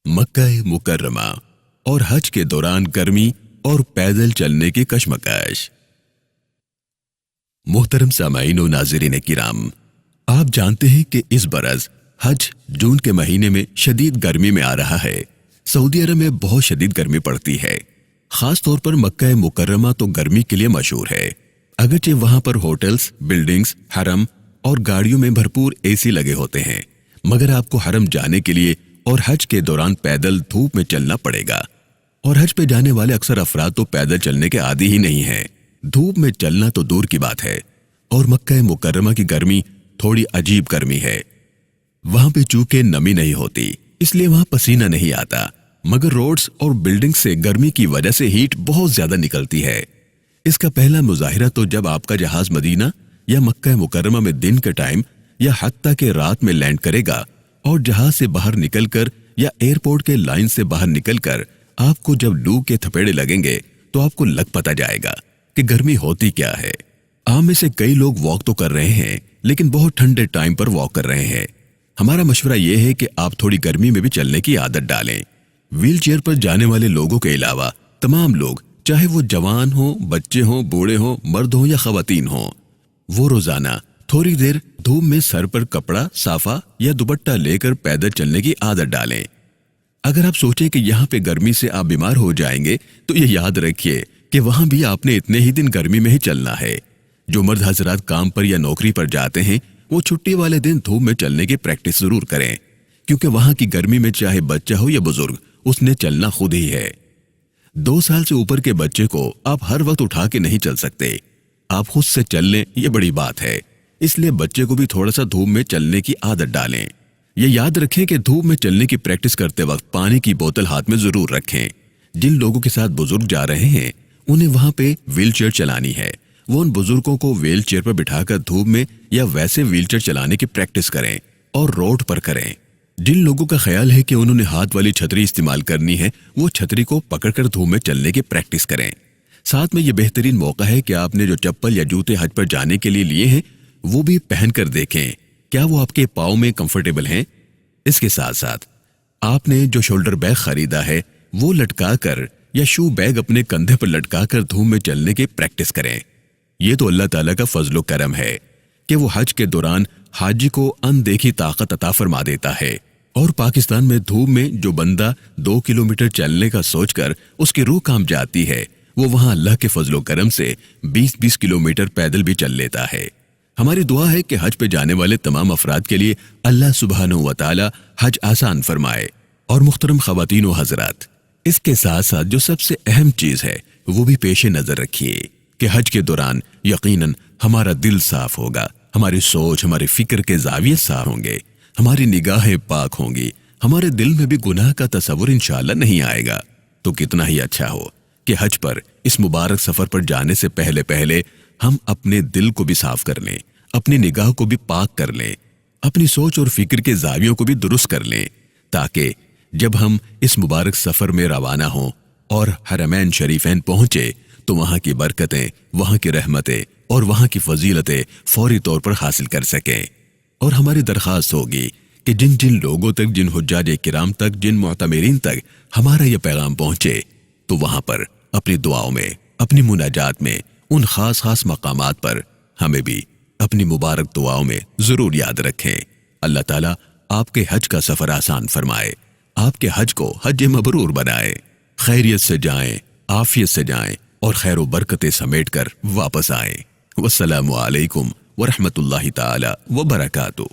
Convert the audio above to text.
مکہ مکرمہ اور حج کے دوران گرمی اور پیدل چلنے کی کشمکش۔ محترم سامعین و ناظرین کرام، آپ جانتے ہیں کہ اس برس حج جون کے مہینے میں شدید گرمی میں آ رہا ہے۔ سعودی عرب میں بہت شدید گرمی پڑتی ہے، خاص طور پر مکہ مکرمہ تو گرمی کے لیے مشہور ہے۔ اگرچہ وہاں پر ہوٹلز، بلڈنگز، حرم اور گاڑیوں میں بھرپور اے سی لگے ہوتے ہیں، مگر آپ کو حرم جانے کے لیے اور حج کے دوران پیدل دھوپ میں چلنا پڑے گا۔ اور حج پہ جانے والے اکثر افراد تو پیدل چلنے کے عادی ہی نہیں ہیں، دھوپ میں چلنا تو دور کی بات ہے۔ اور مکہ مکرمہ کی گرمی تھوڑی عجیب گرمی ہے۔ وہاں پہ چونکہ نمی نہیں ہوتی، اس لیے وہاں پسینہ نہیں آتا، مگر روڈز اور بلڈنگ سے گرمی کی وجہ سے ہیٹ بہت زیادہ نکلتی ہے۔ اس کا پہلا مظاہرہ تو جب آپ کا جہاز مدینہ یا مکہ مکرمہ میں دن کے ٹائم یا حتیٰ کہ رات میں لینڈ کرے گا اور جہاز سے باہر نکل کر یا ایئرپورٹ کے لائن سے باہر نکل کر آپ کو جب لو کے تھپیڑے لگیں گے تو آپ کو لگ پتا جائے گا کہ گرمی ہوتی کیا ہے۔ عام میں سے کئی لوگ واک تو کر رہے ہیں، لیکن بہت ٹھنڈے ٹائم پر واک کر رہے ہیں۔ ہمارا مشورہ یہ ہے کہ آپ تھوڑی گرمی میں بھی چلنے کی عادت ڈالیں۔ ویل چیئر پر جانے والے لوگوں کے علاوہ تمام لوگ، چاہے وہ جوان ہوں، بچے ہوں، بوڑھے ہوں، مرد ہوں یا خواتین ہوں، وہ روزانہ تھوڑی دیر دھوپ میں سر پر کپڑا، صافہ یا دوپٹہ لے کر پیدل چلنے کی عادت ڈالیں۔ اگر آپ سوچیں کہ یہاں پہ گرمی سے آپ بیمار ہو جائیں گے تو یہ یاد رکھیے کہ وہاں بھی آپ نے اتنے ہی دن گرمی میں ہی چلنا ہے۔ جو مرد حضرات کام پر یا نوکری پر جاتے ہیں وہ چھٹی والے دن دھوپ میں چلنے کی پریکٹس ضرور کریں، کیونکہ وہاں کی گرمی میں چاہے بچہ ہو یا بزرگ، اس نے چلنا خود ہی ہے۔ 2 سال سے اوپر کے بچے کو آپ ہر وقت اٹھا کے نہیں چل سکتے، آپ خود سے چل لیں، یہ بڑی بات ہے۔ اس لیے بچے کو بھی تھوڑا سا دھوپ میں چلنے کی عادت ڈالیں۔ یہ یاد رکھیں کہ دھوپ میں چلنے کی پریکٹس کرتے وقت پانی کی بوتل ہاتھ میں ضرور رکھیں۔ جن لوگوں کے ساتھ بزرگ جا رہے ہیں انہیں وہاں پہ ویل چیئر چلانی ہے، وہ ان بزرگوں کو ویل چیئر پر بٹھا کر دھوپ میں یا ویسے ویل چیئر چلانے کی پریکٹس کریں اور روڈ پر کریں۔ جن لوگوں کا خیال ہے کہ انہوں نے ہاتھ والی چھتری استعمال کرنی ہے، وہ چھتری کو پکڑ کر دھوپ میں چلنے کی پریکٹس کریں۔ ساتھ میں یہ بہترین موقع ہے کہ آپ نے جو چپل یا جوتے حج پر جانے کے لیے لیے ہیں وہ بھی پہن کر دیکھیں کیا وہ آپ کے پاؤں میں کمفرٹیبل ہیں۔ اس کے ساتھ ساتھ آپ نے جو شولڈر بیگ خریدا ہے وہ لٹکا کر یا شو بیگ اپنے کندھے پر لٹکا کر دھوپ میں چلنے کی پریکٹس کریں۔ یہ تو اللہ تعالیٰ کا فضل و کرم ہے کہ وہ حج کے دوران حاجی کو اندیکھی طاقت عطا فرما دیتا ہے، اور پاکستان میں دھوپ میں جو بندہ 2 کلومیٹر چلنے کا سوچ کر اس کی روح کانپ جاتی ہے، وہ وہاں اللہ کے فضل و کرم سے 20 کلومیٹر پیدل بھی چل لیتا ہے۔ ہماری دعا ہے کہ حج پہ جانے والے تمام افراد کے لیے اللہ سبحانہ و تعالی حج آسان فرمائے۔ اور محترم خواتین و حضرات، اس کے ساتھ ساتھ جو سب سے اہم چیز ہے وہ بھی پیش نظر رکھیے کہ حج کے دوران یقیناً ہمارا دل صاف ہوگا، ہماری سوچ، ہماری فکر کے زاویے صاف ہوں گے، ہماری نگاہیں پاک ہوں گی، ہمارے دل میں بھی گناہ کا تصور انشاءاللہ نہیں آئے گا۔ تو کتنا ہی اچھا ہو کہ حج پر اس مبارک سفر پر جانے سے پہلے ہم اپنے دل کو بھی صاف کر لیں، اپنی نگاہ کو بھی پاک کر لیں، اپنی سوچ اور فکر کے زاویوں کو بھی درست کر لیں، تاکہ جب ہم اس مبارک سفر میں روانہ ہوں اور حرمین شریفین پہنچے تو وہاں کی برکتیں، وہاں کی رحمتیں اور وہاں کی فضیلتیں فوری طور پر حاصل کر سکیں۔ اور ہماری درخواست ہوگی کہ جن لوگوں تک، جن حجاج کرام تک، جن معتمرین تک ہمارا یہ پیغام پہنچے تو وہاں پر اپنی دعاؤں میں، اپنی مناجات میں، ان خاص مقامات پر ہمیں بھی اپنی مبارک دعاؤں میں ضرور یاد رکھیں۔ اللہ تعالیٰ آپ کے حج کا سفر آسان فرمائے، آپ کے حج کو حج مبرور بنائے، خیریت سے جائیں، عافیت سے جائیں اور خیر و برکتیں سمیٹ کر واپس آئیں۔ والسلام علیکم ورحمۃ اللہ تعالی وبرکاتہ۔